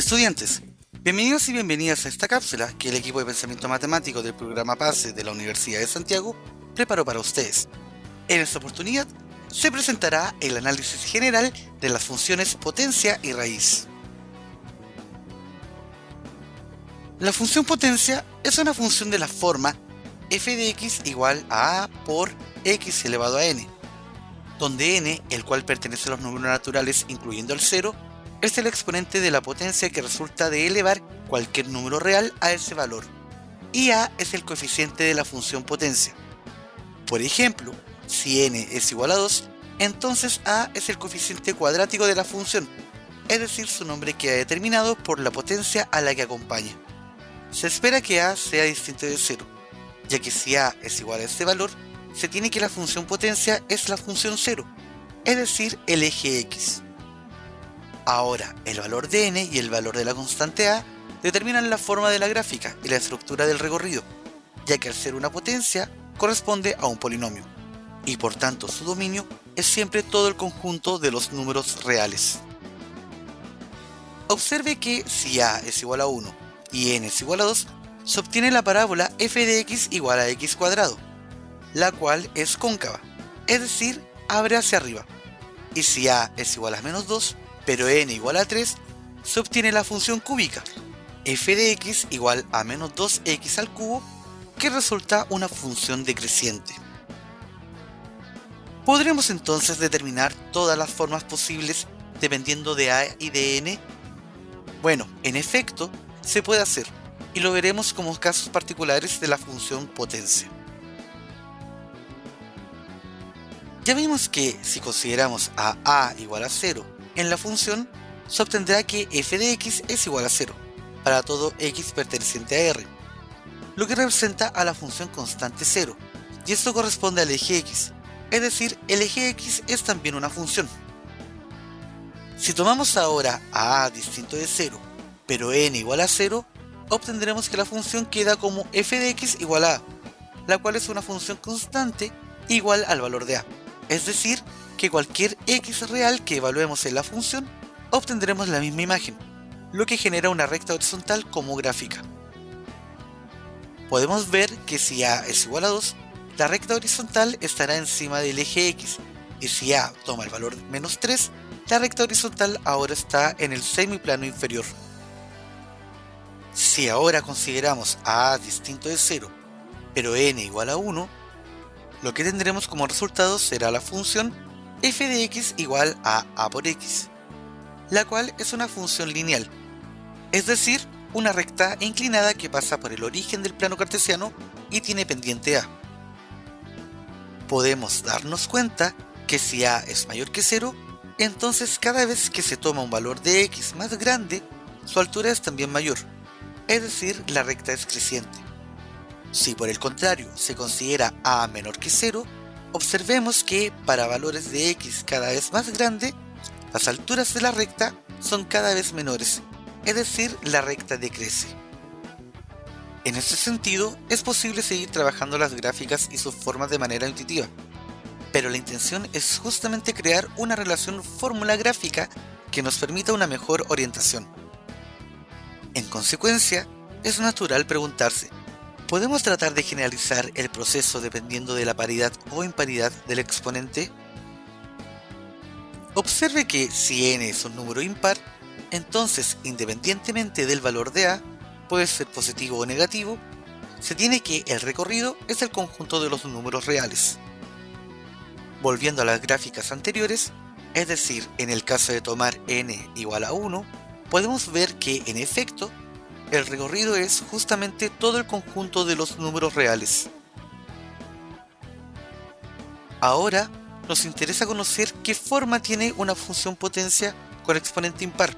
Estudiantes, bienvenidos y bienvenidas a esta cápsula que el equipo de pensamiento matemático del programa PASE de la Universidad de Santiago preparó para ustedes. En esta oportunidad se presentará el análisis general de las funciones potencia y raíz. La función potencia es una función de la forma f de x igual a por x elevado a n, donde n, el cual pertenece a los números naturales incluyendo el 0, es el exponente de la potencia que resulta de elevar cualquier número real a ese valor, y a es el coeficiente de la función potencia. Por ejemplo, si n es igual a 2, entonces a es el coeficiente cuadrático de la función, es decir, su nombre queda determinado por la potencia a la que acompaña. Se espera que a sea distinto de 0, ya que si a es igual a este valor, se tiene que la función potencia es la función 0, es decir, el eje x. Ahora, el valor de n y el valor de la constante a determinan la forma de la gráfica y la estructura del recorrido, ya que al ser una potencia corresponde a un polinomio, y por tanto su dominio es siempre todo el conjunto de los números reales. Observe que si a es igual a 1 y n es igual a 2, se obtiene la parábola f de x igual a x cuadrado, la cual es cóncava, es decir, abre hacia arriba. Y si a es igual a menos 2, pero n igual a 3, se obtiene la función cúbica, f de x igual a menos 2x al cubo, que resulta una función decreciente. ¿Podremos entonces determinar todas las formas posibles dependiendo de a y de n? Bueno, en efecto, se puede hacer, y lo veremos como casos particulares de la función potencia. Ya vimos que si consideramos a igual a 0 en la función, se obtendrá que f de x es igual a 0 para todo x perteneciente a R, lo que representa a la función constante 0, y esto corresponde al eje x, es decir, el eje x es también una función. Si tomamos ahora a distinto de 0, pero n igual a 0, obtendremos que la función queda como f de x igual a, la cual es una función constante igual al valor de a. Es decir, que cualquier x real que evaluemos en la función, obtendremos la misma imagen, lo que genera una recta horizontal como gráfica. Podemos ver que si a es igual a 2, la recta horizontal estará encima del eje x, y si a toma el valor menos 3, la recta horizontal ahora está en el semiplano inferior. Si ahora consideramos a distinto de 0, pero n igual a 1, lo que tendremos como resultado será la función f de x igual a por x, la cual es una función lineal, es decir, una recta inclinada que pasa por el origen del plano cartesiano y tiene pendiente a. Podemos darnos cuenta que si a es mayor que 0, entonces cada vez que se toma un valor de x más grande, su altura es también mayor, es decir, la recta es creciente. Si por el contrario se considera a menor que 0, observemos que para valores de x cada vez más grande, las alturas de la recta son cada vez menores, es decir, la recta decrece. En este sentido, es posible seguir trabajando las gráficas y sus formas de manera intuitiva, pero la intención es justamente crear una relación fórmula gráfica que nos permita una mejor orientación. En consecuencia, es natural preguntarse, ¿podemos tratar de generalizar el proceso dependiendo de la paridad o imparidad del exponente? Observe que si n es un número impar, entonces independientemente del valor de a, puede ser positivo o negativo, se tiene que el recorrido es el conjunto de los números reales. Volviendo a las gráficas anteriores, es decir, en el caso de tomar n igual a 1, podemos ver que en efecto, el recorrido es justamente todo el conjunto de los números reales. Ahora, nos interesa conocer qué forma tiene una función potencia con exponente impar,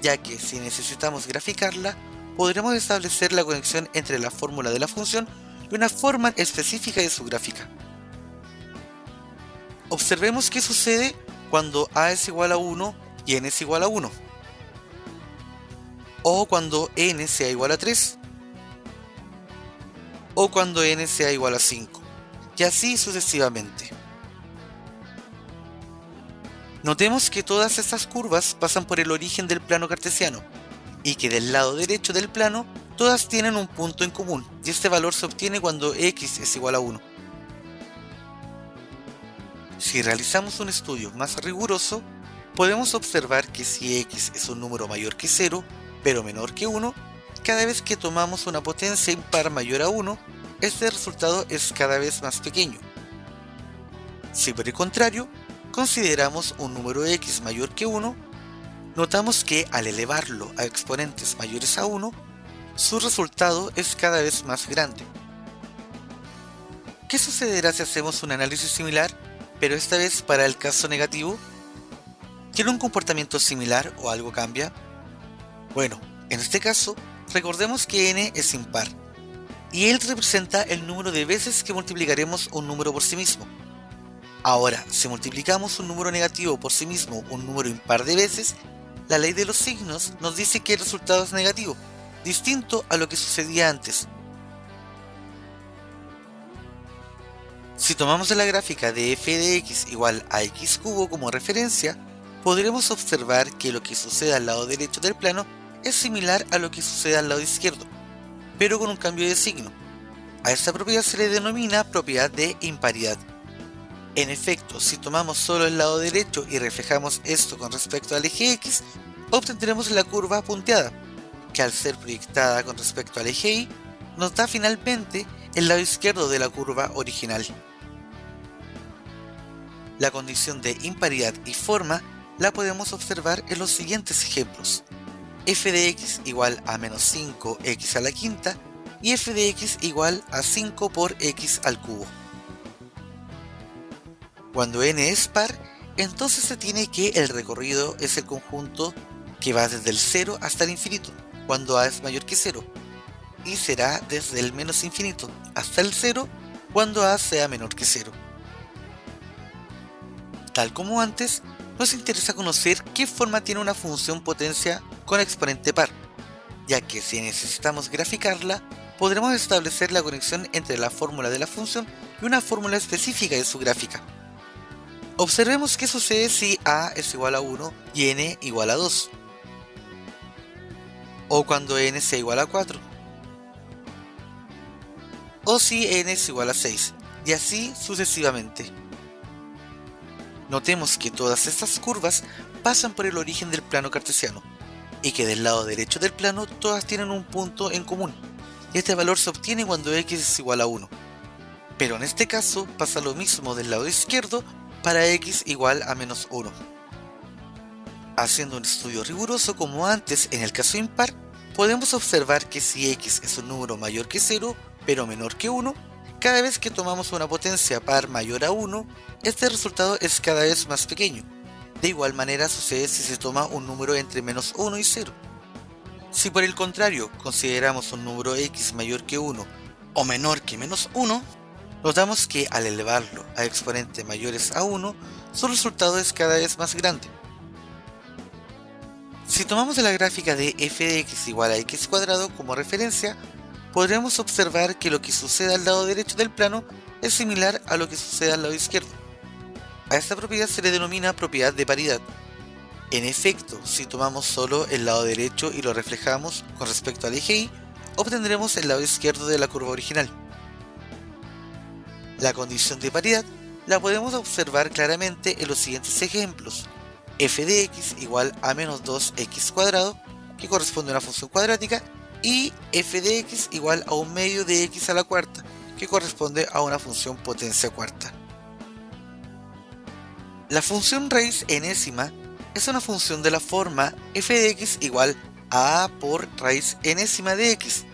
ya que si necesitamos graficarla, podremos establecer la conexión entre la fórmula de la función y una forma específica de su gráfica. Observemos qué sucede cuando a es igual a 1 y n es igual a 1. O cuando n sea igual a 3, o cuando n sea igual a 5, y así sucesivamente. Notemos que todas estas curvas pasan por el origen del plano cartesiano, y que del lado derecho del plano todas tienen un punto en común, y este valor se obtiene cuando x es igual a 1. Si realizamos un estudio más riguroso, podemos observar que si x es un número mayor que 0, pero menor que 1, cada vez que tomamos una potencia impar mayor a 1, este resultado es cada vez más pequeño. Si por el contrario, consideramos un número x mayor que 1, notamos que al elevarlo a exponentes mayores a 1, su resultado es cada vez más grande. ¿Qué sucederá si hacemos un análisis similar, pero esta vez para el caso negativo? ¿Tiene un comportamiento similar o algo cambia? Bueno, en este caso, recordemos que n es impar, y él representa el número de veces que multiplicaremos un número por sí mismo. Ahora, si multiplicamos un número negativo por sí mismo un número impar de veces, la ley de los signos nos dice que el resultado es negativo, distinto a lo que sucedía antes. Si tomamos la gráfica de f de x igual a x cubo como referencia, podremos observar que lo que sucede al lado derecho del plano es similar a lo que sucede al lado izquierdo, pero con un cambio de signo. A esta propiedad se le denomina propiedad de imparidad. En efecto, si tomamos solo el lado derecho y reflejamos esto con respecto al eje x, obtendremos la curva punteada, que al ser proyectada con respecto al eje y, nos da finalmente el lado izquierdo de la curva original. La condición de imparidad y forma la podemos observar en los siguientes ejemplos: f de x igual a menos 5x a la quinta y f de x igual a 5 por x al cubo. Cuando n es par, entonces se tiene que el recorrido es el conjunto que va desde el 0 hasta el infinito, cuando a es mayor que 0, y será desde el menos infinito hasta el 0, cuando a sea menor que 0. Tal como antes, nos interesa conocer qué forma tiene una función potencia con exponente par, ya que si necesitamos graficarla, podremos establecer la conexión entre la fórmula de la función y una fórmula específica de su gráfica. Observemos qué sucede si a es igual a 1 y n igual a 2, o cuando n sea igual a 4, o si n es igual a 6, y así sucesivamente. Notemos que todas estas curvas pasan por el origen del plano cartesiano, y que del lado derecho del plano todas tienen un punto en común, y este valor se obtiene cuando x es igual a 1. Pero en este caso pasa lo mismo del lado izquierdo para x igual a menos 1. Haciendo un estudio riguroso como antes en el caso impar, podemos observar que si x es un número mayor que 0, pero menor que 1, cada vez que tomamos una potencia par mayor a 1, este resultado es cada vez más pequeño. De igual manera sucede si se toma un número entre menos 1 y 0. Si por el contrario consideramos un número x mayor que 1 o menor que menos 1, notamos que al elevarlo a exponentes mayores a 1, su resultado es cada vez más grande. Si tomamos la gráfica de f de x igual a x cuadrado como referencia, podremos observar que lo que sucede al lado derecho del plano es similar a lo que sucede al lado izquierdo. A esta propiedad se le denomina propiedad de paridad. En efecto, si tomamos solo el lado derecho y lo reflejamos con respecto al eje y, obtendremos el lado izquierdo de la curva original. La condición de paridad la podemos observar claramente en los siguientes ejemplos: f de x igual a menos 2x cuadrado, que corresponde a una función cuadrática, y f de x igual a un medio de x a la cuarta, que corresponde a una función potencia cuarta. La función raíz enésima es una función de la forma f de x igual a por raíz enésima de x,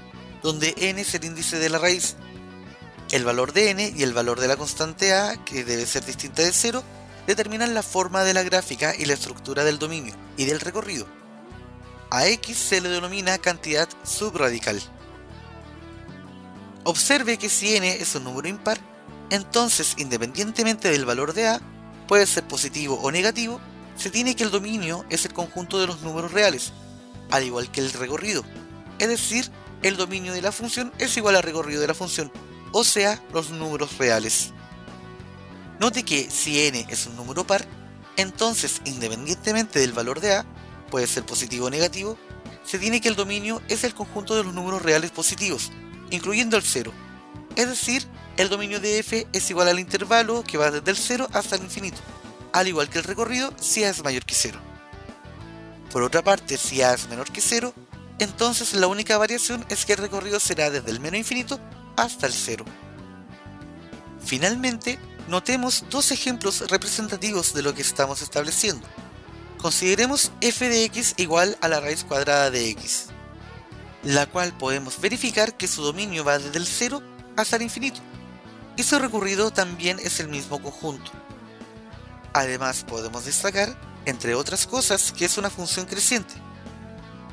donde n es el índice de la raíz. El valor de n y el valor de la constante a, que debe ser distinta de 0, determinan la forma de la gráfica y la estructura del dominio y del recorrido. A x se le denomina cantidad subradical. Observe que si n es un número impar, entonces independientemente del valor de a, puede ser positivo o negativo, se tiene que el dominio es el conjunto de los números reales, al igual que el recorrido, es decir, el dominio de la función es igual al recorrido de la función, o sea, los números reales. Note que si n es un número par, entonces independientemente del valor de a, puede ser positivo o negativo, se tiene que el dominio es el conjunto de los números reales positivos, incluyendo el 0. Es decir, el dominio de f es igual al intervalo que va desde el 0 hasta el infinito, al igual que el recorrido si a es mayor que 0. Por otra parte, si a es menor que 0, entonces la única variación es que el recorrido será desde el menos infinito hasta el 0. Finalmente, notemos dos ejemplos representativos de lo que estamos estableciendo. Consideremos f de x igual a la raíz cuadrada de x, la cual podemos verificar que su dominio va desde el 0 hasta el infinito, y su recorrido también es el mismo conjunto. Además, podemos destacar, entre otras cosas, que es una función creciente.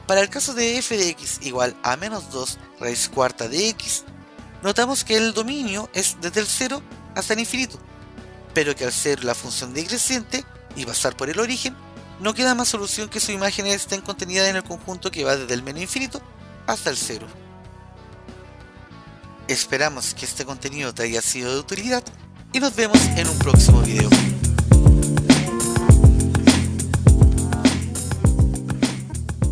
Para el caso de f de x igual a menos 2 raíz cuarta de x, notamos que el dominio es desde el 0 hasta el infinito, pero que al ser la función decreciente y pasar por el origen, no queda más solución que su imagen estén contenida en el conjunto que va desde el menos infinito hasta el 0. Esperamos que este contenido te haya sido de utilidad y nos vemos en un próximo video.